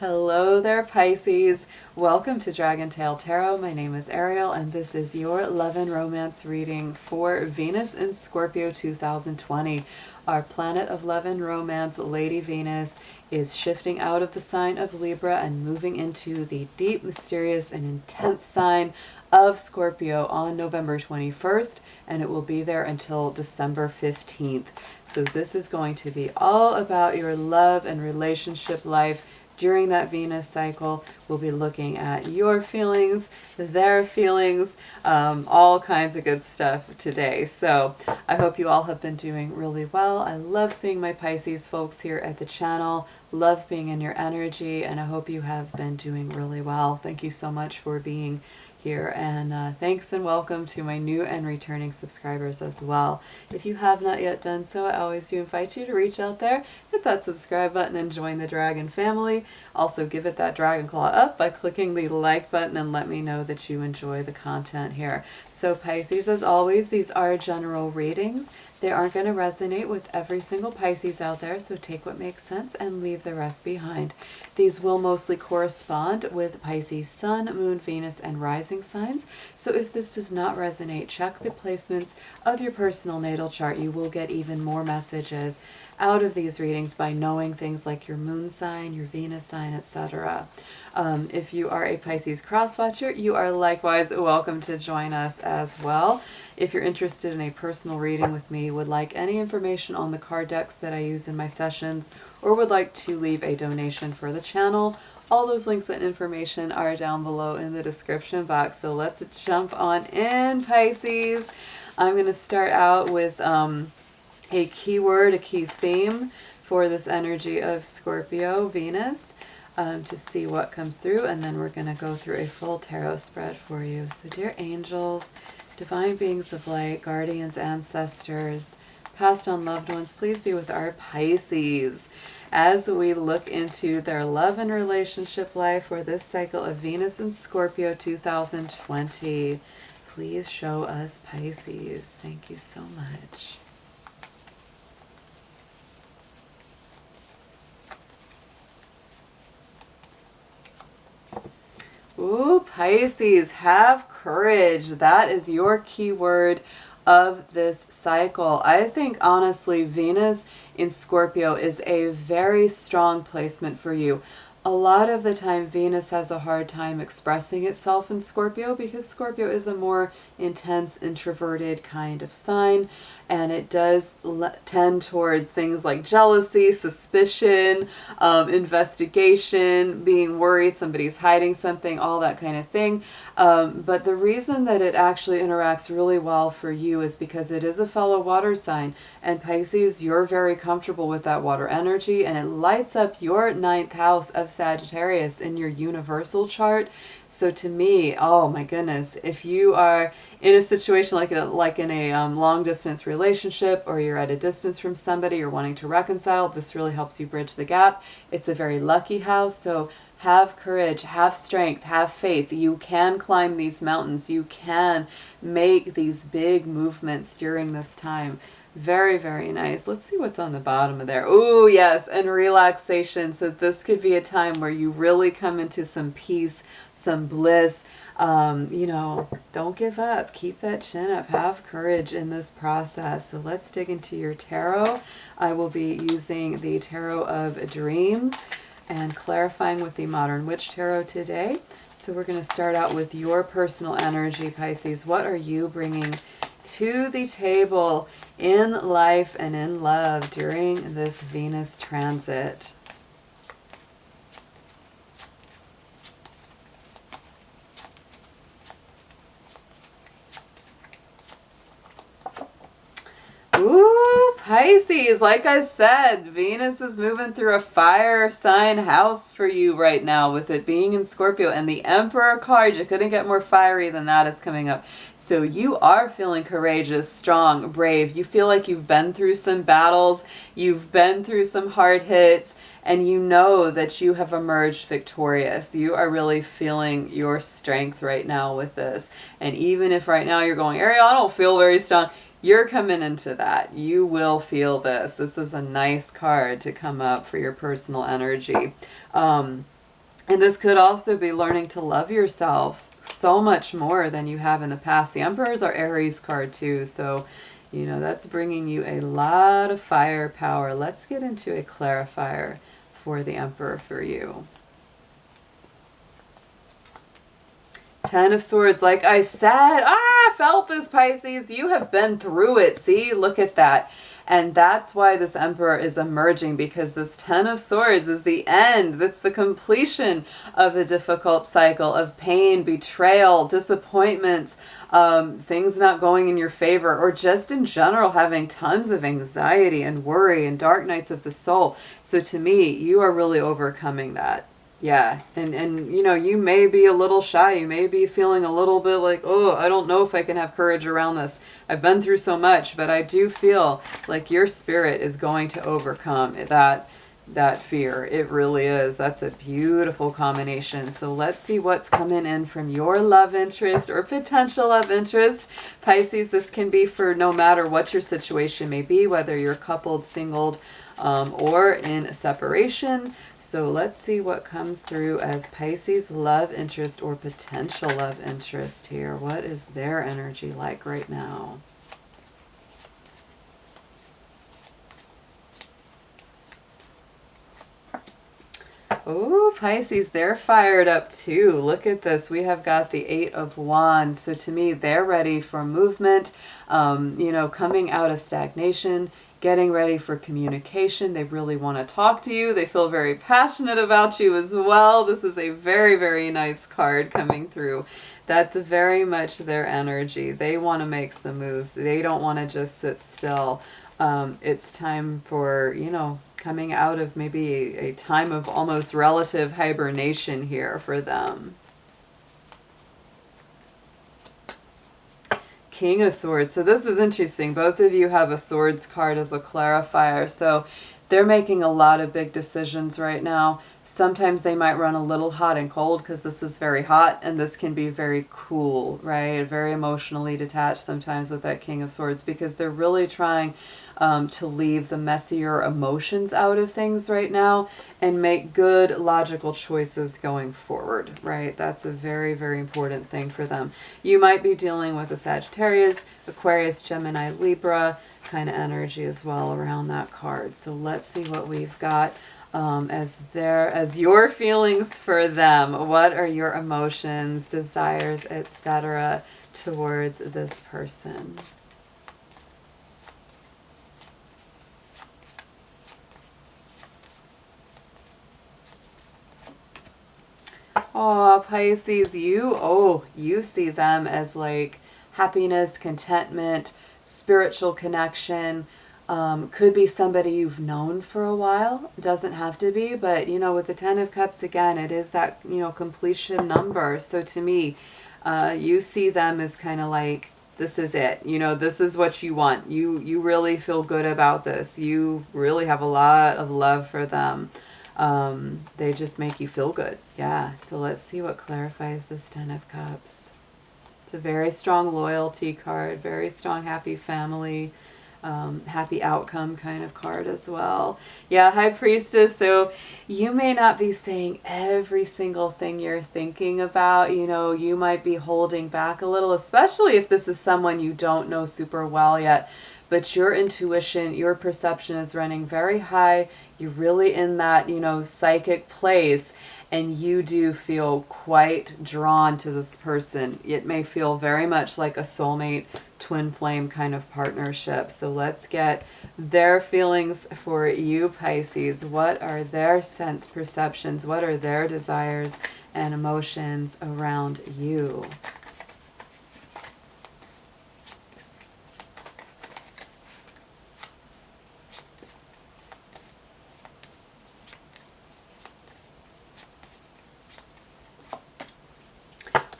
Hello there, Pisces. Welcome to Dragon Tail Tarot. My name is Ariel, and this is your love and romance reading for Venus in Scorpio 2020. Our planet of love and romance, Lady Venus, is shifting out of the sign of Libra and moving into the deep, mysterious, and intense sign of Scorpio on November 21st, and it will be there until December 15th. So this is going to be all about your love and relationship life. During that Venus cycle, we'll be looking at your feelings, their feelings, all kinds of good stuff today. So I hope you all have been doing really well. I love seeing my Pisces folks here at the channel. Love being in your energy, and I hope you have been doing really well. Thank you so much for being here, and thanks and welcome to my new and returning subscribers as well. If you have not yet done so, I always do invite you to reach out there, hit that subscribe button, and join the Dragon family. Also give it that dragon claw up by clicking the like button and let me know that you enjoy the content here. So Pisces, as always, these are general readings. They aren't going to resonate with every single Pisces out there, so take what makes sense and leave the rest behind. These will mostly correspond with Pisces Sun, Moon, Venus, and rising signs. So if this does not resonate, check the placements of your personal natal chart. You will get even more messages out of these readings by knowing things like your moon sign, your Venus sign, etc. If you are a Pisces cross watcher, you are likewise welcome to join us as well. If you're interested in a personal reading with me, would like any information on the card decks that I use in my sessions, or would like to leave a donation for the channel, all those links and information are down below in the description box. So let's jump on in, Pisces. I'm going to start out with a keyword, a key theme for this energy of Scorpio Venus, to see what comes through, and then we're going to go through a full tarot spread for you. So dear angels, divine beings of light, guardians, ancestors, past on loved ones, please be with our Pisces as we look into their love and relationship life for this cycle of Venus in Scorpio 2020. Please show us Pisces. Thank you so much. Ooh, Pisces, have courage. That is your key word of this cycle. I think honestly, Venus in Scorpio is a very strong placement for you. A lot of the time, Venus has a hard time expressing itself in Scorpio because Scorpio is a more intense, introverted kind of sign, and it does tend towards things like jealousy, suspicion, investigation, being worried somebody's hiding something, all that kind of thing. But the reason that it actually interacts really well for you is because it is a fellow water sign, and Pisces, you're very comfortable with that water energy, and it lights up your 9th house of Sagittarius in your universal chart. So to me, oh my goodness, if you are in a situation like in a long distance relationship, or you're at a distance from somebody, you're wanting to reconcile, this really helps you bridge the gap. It's a very lucky house, so have courage, have strength, have faith. You can climb these mountains. You can make these big movements during this time. Very, very nice. Let's see what's on the bottom of there. Oh, yes, and relaxation. So this could be a time where you really come into some peace, some bliss. You know, don't give up. Keep that chin up. Have courage in this process. So let's dig into your tarot. I will be using the Tarot of Dreams and clarifying with the Modern Witch Tarot today. So we're going to start out with your personal energy, Pisces. What are you bringing to the table in life and in love during this Venus transit? Ooh, Pisces, like I said, Venus is moving through a fire sign house for you right now, with it being in Scorpio, and the Emperor card, you couldn't get more fiery than that, is coming up. So you are feeling courageous, strong, brave. You feel like you've been through some battles, you've been through some hard hits, and you know that you have emerged victorious. You are really feeling your strength right now with this. And even if right now you're going, Ariel, I don't feel very strong, you're coming into that. You will feel this. This is a nice card to come up for your personal energy. And this could also be learning to love yourself so much more than you have in the past. The Emperor is our Aries card too, so you know that's bringing you a lot of firepower. Let's get into a clarifier for the Emperor for you. Ten of Swords, like I said, I felt this, Pisces. You have been through it. See, look at that. And that's why this Emperor is emerging, because this Ten of Swords is the end. That's the completion of a difficult cycle of pain, betrayal, disappointments, things not going in your favor, or just in general having tons of anxiety and worry and dark nights of the soul. So to me, you are really overcoming that. Yeah, and you know, you may be a little shy. You may be feeling a little bit like, oh, I don't know if I can have courage around this. I've been through so much, but I do feel like your spirit is going to overcome that fear. It really is. That's a beautiful combination. So let's see what's coming in from your love interest or potential love interest. Pisces, this can be for no matter what your situation may be, whether you're coupled, singled, or in separation. So let's see what comes through as Pisces love interest or potential love interest here. What is their energy like right now? Oh, Pisces, they're fired up too. Look at this. We have got the Eight of Wands. So to me, they're ready for movement, you know, coming out of stagnation, getting ready for communication. They really want to talk to you. They feel very passionate about you as well. This is a very, very nice card coming through. That's very much their energy. They want to make some moves. They don't want to just sit still. It's time for, you know, coming out of maybe a time of almost relative hibernation here for them. King of Swords. So this is interesting. Both of you have a Swords card as a clarifier. So they're making a lot of big decisions right now. Sometimes they might run a little hot and cold because this is very hot, and this can be very cool, right? Very emotionally detached sometimes with that King of Swords, because they're really trying to leave the messier emotions out of things right now and make good logical choices going forward, right? That's a very, very important thing for them. You might be dealing with a Sagittarius, Aquarius, Gemini, Libra kind of energy as well around that card. So let's see what we've got as your feelings for them. What are your emotions, desires, etc. towards this person? Oh, Pisces, you see them as like happiness, contentment, spiritual connection. Could be somebody you've known for a while. Doesn't have to be, but you know, with the Ten of Cups, again, it is that, you know, completion number. So to me, you see them as kind of like, this is it. You know, this is what you want. You really feel good about this. You really have a lot of love for them. They just make you feel good. Yeah. So let's see what clarifies this Ten of Cups. It's a very strong loyalty card, very strong happy family, happy outcome kind of card as well. Yeah, High Priestess. So you may not be saying every single thing you're thinking about. You know, you might be holding back a little, especially if this is someone you don't know super well yet. But your intuition, your perception is running very high. You're really in that, you know, psychic place, and you do feel quite drawn to this person. It may feel very much like a soulmate, twin flame kind of partnership. So let's get their feelings for you, Pisces. What are their sense perceptions? What are their desires and emotions around you?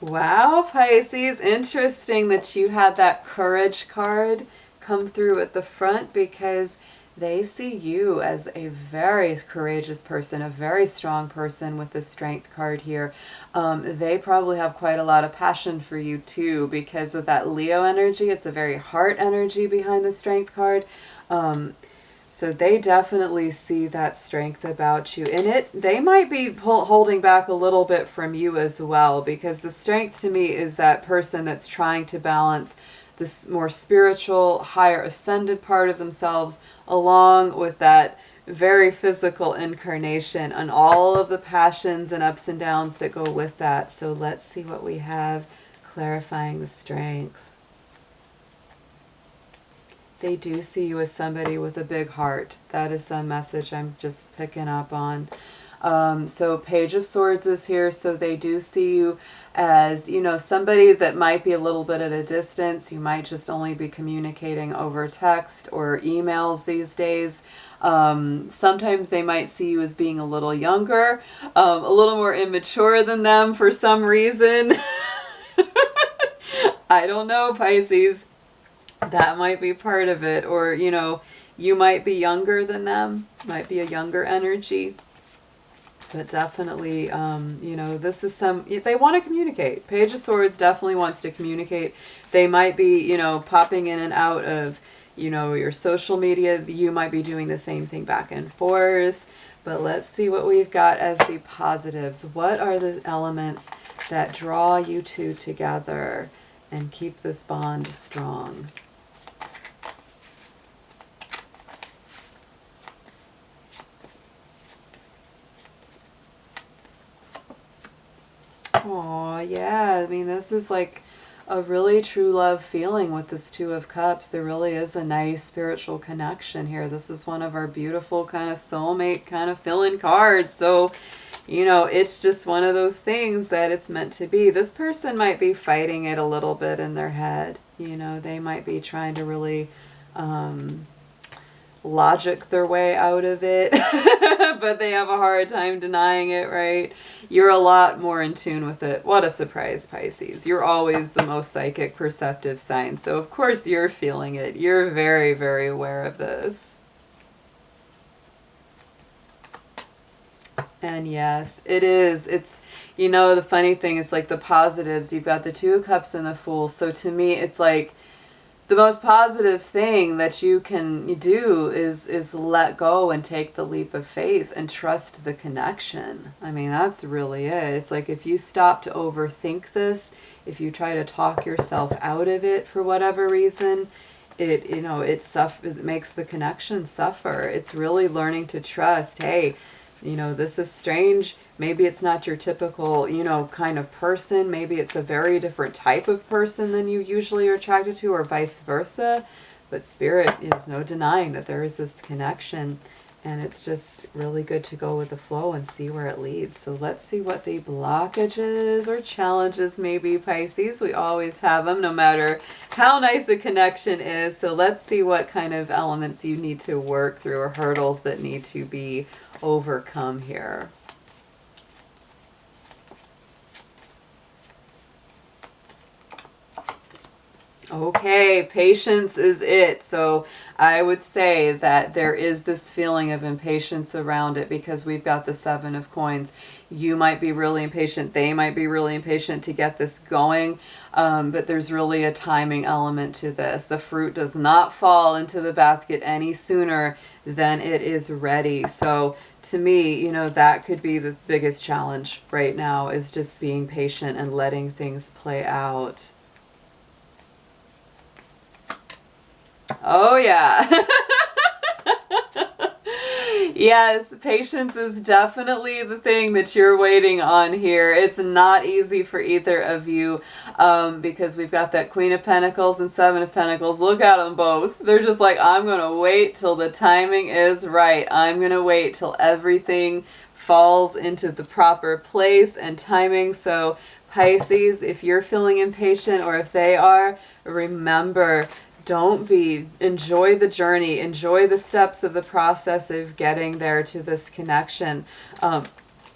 Wow, Pisces, interesting that you had that courage card come through at the front, because they see you as a very courageous person, a very strong person with the strength card here. They probably have quite a lot of passion for you too, because of that Leo energy. It's a very heart energy behind the strength card. So they definitely see that strength about you. And they might be holding back a little bit from you as well, because the strength to me is that person that's trying to balance this more spiritual, higher ascended part of themselves along with that very physical incarnation and all of the passions and ups and downs that go with that. So let's see what we have clarifying the strength. They do see you as somebody with a big heart. That is some message I'm just picking up on. So Page of Swords is here, so they do see you as, you know, somebody that might be a little bit at a distance. You might just only be communicating over text or emails these days. Sometimes they might see you as being a little younger, a little more immature than them for some reason. I don't know, Pisces. That might be part of it. Or, you know, you might be younger than them. Might be a younger energy. But definitely, you know, this is they want to communicate. Page of Swords definitely wants to communicate. They might be, you know, popping in and out of, you know, your social media. You might be doing the same thing back and forth. But let's see what we've got as the positives. What are the elements that draw you two together and keep this bond strong? Oh, yeah. I mean, this is like a really true love feeling with this Two of Cups. There really is a nice spiritual connection here. This is one of our beautiful kind of soulmate kind of fill-in cards. So, you know, it's just one of those things that it's meant to be. This person might be fighting it a little bit in their head. You know, they might be trying to really logic their way out of it, but they have a hard time denying it, right? You're a lot more in tune with it. What a surprise, Pisces. You're always the most psychic, perceptive sign. So of course you're feeling it. You're very, very aware of this. And yes, it is. It's, you know, the funny thing is like the positives. You've got the Two of Cups and the Fool. So to me, it's like the most positive thing that you can do is let go and take the leap of faith and trust the connection. I mean, that's really it. It's like if you stop to overthink this, if you try to talk yourself out of it for whatever reason, it makes the connection suffer. It's really learning to trust, hey, you know, this is strange. Maybe it's not your typical, you know, kind of person. Maybe it's a very different type of person than you usually are attracted to, or vice versa. But Spirit, there's no denying that there is this connection. And it's just really good to go with the flow and see where it leads. So let's see what the blockages or challenges may be, Pisces. We always have them, no matter how nice a connection is. So let's see what kind of elements you need to work through or hurdles that need to be overcome here. Okay, patience is it. So I would say that there is this feeling of impatience around it because we've got the Seven of Coins. You might be really impatient. They might be really impatient to get this going. But there's really a timing element to this. The fruit does not fall into the basket any sooner than it is ready. So to me, you know, that could be the biggest challenge right now, is just being patient and letting things play out. Oh, yeah. Yes, patience is definitely the thing that you're waiting on here. It's not easy for either of you because we've got that Queen of Pentacles and Seven of Pentacles. Look at them both. They're just like, I'm going to wait till the timing is right. I'm going to wait till everything falls into the proper place and timing. So Pisces, if you're feeling impatient or if they are, remember, don't be. Enjoy the journey. Enjoy the steps of the process of getting there to this connection.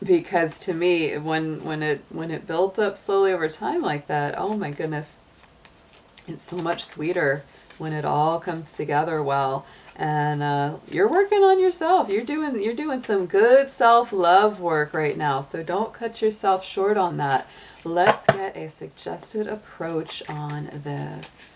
Because to me, when it builds up slowly over time like that, oh my goodness, it's so much sweeter when it all comes together well. And you're working on yourself. You're doing some good self-love work right now. So don't cut yourself short on that. Let's get a suggested approach on this.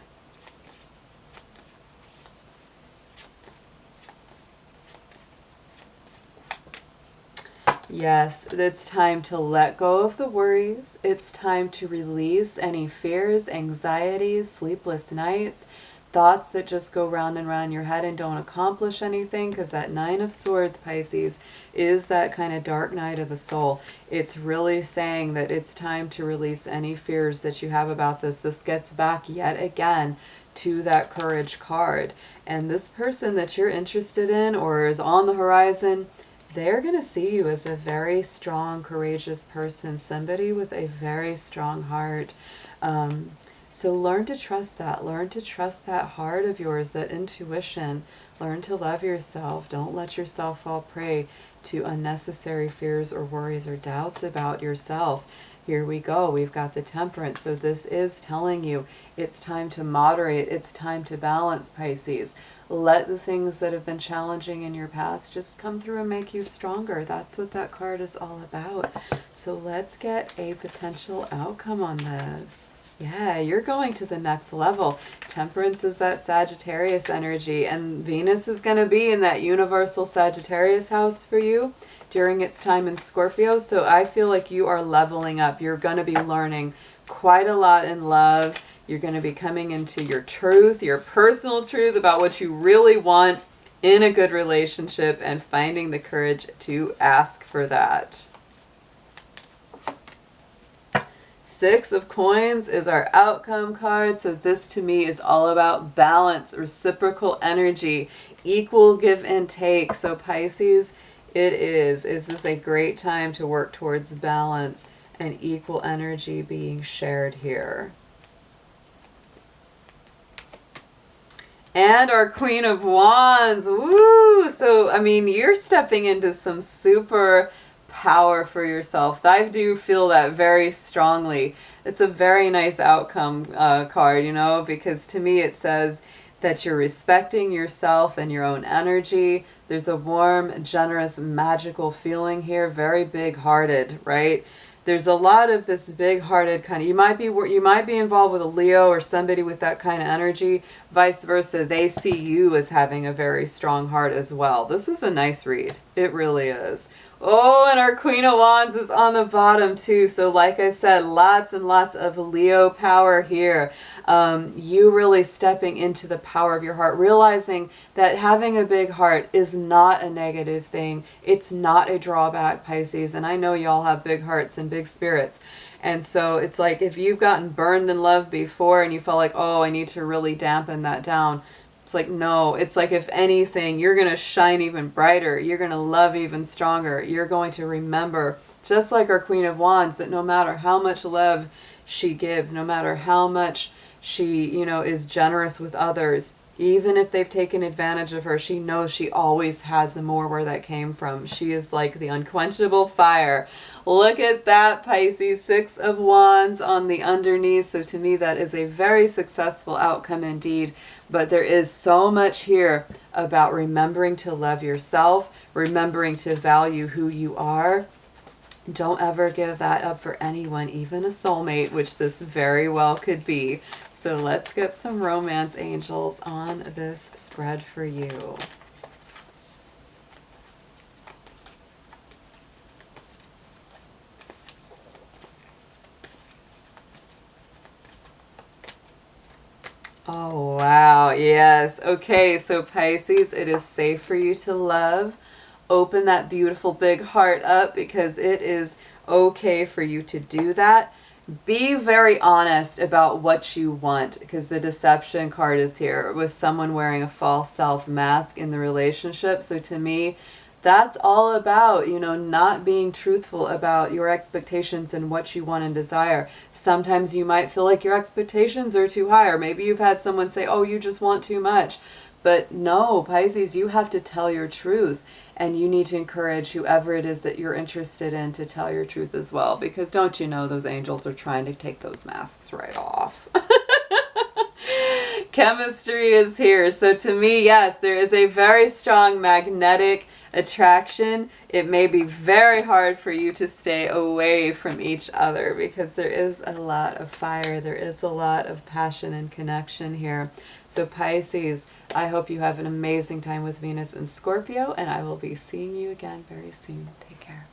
Yes, it's time to let go of the worries. It's time to release any fears, anxieties, sleepless nights, thoughts that just go round and round your head and don't accomplish anything, because that Nine of Swords, Pisces, is that kind of dark night of the soul. It's really saying that it's time to release any fears that you have about this. This gets back yet again to that Courage card. And this person that you're interested in or is on the horizon, they're going to see you as a very strong, courageous person, somebody with a very strong heart. So learn to trust that. Learn to trust that heart of yours, that intuition. Learn to love yourself. Don't let yourself fall prey to unnecessary fears or worries or doubts about yourself. Here we go. We've got the Temperance. So this is telling you it's time to moderate. It's time to balance, Pisces. Let the things that have been challenging in your past just come through and make you stronger. That's what that card is all about. So let's get a potential outcome on this. Yeah, you're going to the next level. Temperance is that Sagittarius energy, and Venus is going to be in that universal Sagittarius house for you during its time in Scorpio. So I feel like you are leveling up. You're going to be learning quite a lot in love. You're going to be coming into your truth, your personal truth about what you really want in a good relationship, and finding the courage to ask for that. Six of Coins is our outcome card. So this to me is all about balance, reciprocal energy, equal give and take. So Pisces, is this a great time to work towards balance and equal energy being shared here. And our Queen of Wands. Woo! So, I mean, you're stepping into some super power for yourself. I do feel that very strongly. It's a very nice outcome card, you know, because to me it says that you're respecting yourself and your own energy. There's a warm, generous, magical feeling here, very big-hearted, right? There's a lot of this big-hearted kind of, you might be involved with a Leo or somebody with that kind of energy. Vice versa, they see you as having a very strong heart as well. This is a nice read. It really is. Oh, and our Queen of Wands is on the bottom too. So like I said, lots and lots of Leo power here. You really stepping into the power of your heart, realizing that having a big heart is not a negative thing. It's not a drawback, Pisces. And I know y'all have big hearts and big spirits. And so it's like if you've gotten burned in love before and you felt like, oh, I need to really dampen that down. It's like, no, it's like if anything, you're going to shine even brighter. You're going to love even stronger. You're going to remember, just like our Queen of Wands, that no matter how much love she gives, no matter how much she, you know, is generous with others, even if they've taken advantage of her, she knows she always has more where that came from. She is like the unquenchable fire. Look at that, Pisces. Six of Wands on the underneath. So to me, that is a very successful outcome indeed. But there is so much here about remembering to love yourself, remembering to value who you are. Don't ever give that up for anyone, even a soulmate, which this very well could be. So let's get some romance angels on this spread for you. Oh, wow. Yes. Okay, so Pisces, it is safe for you to love. Open that beautiful big heart up because it is okay for you to do that. Be very honest about what you want, because the deception card is here with someone wearing a false self mask in the relationship. So to me, that's all about, you know, not being truthful about your expectations and what you want and desire. Sometimes you might feel like your expectations are too high, or maybe you've had someone say, oh, you just want too much. But no, Pisces, you have to tell your truth, and you need to encourage whoever it is that you're interested in to tell your truth as well, because don't you know those angels are trying to take those masks right off. Chemistry is here. So to me, yes, there is a very strong magnetic attraction. It may be very hard for you to stay away from each other because there is a lot of fire. There is a lot of passion and connection here. So Pisces, I hope you have an amazing time with Venus and Scorpio, and I will be seeing you again very soon. Take care.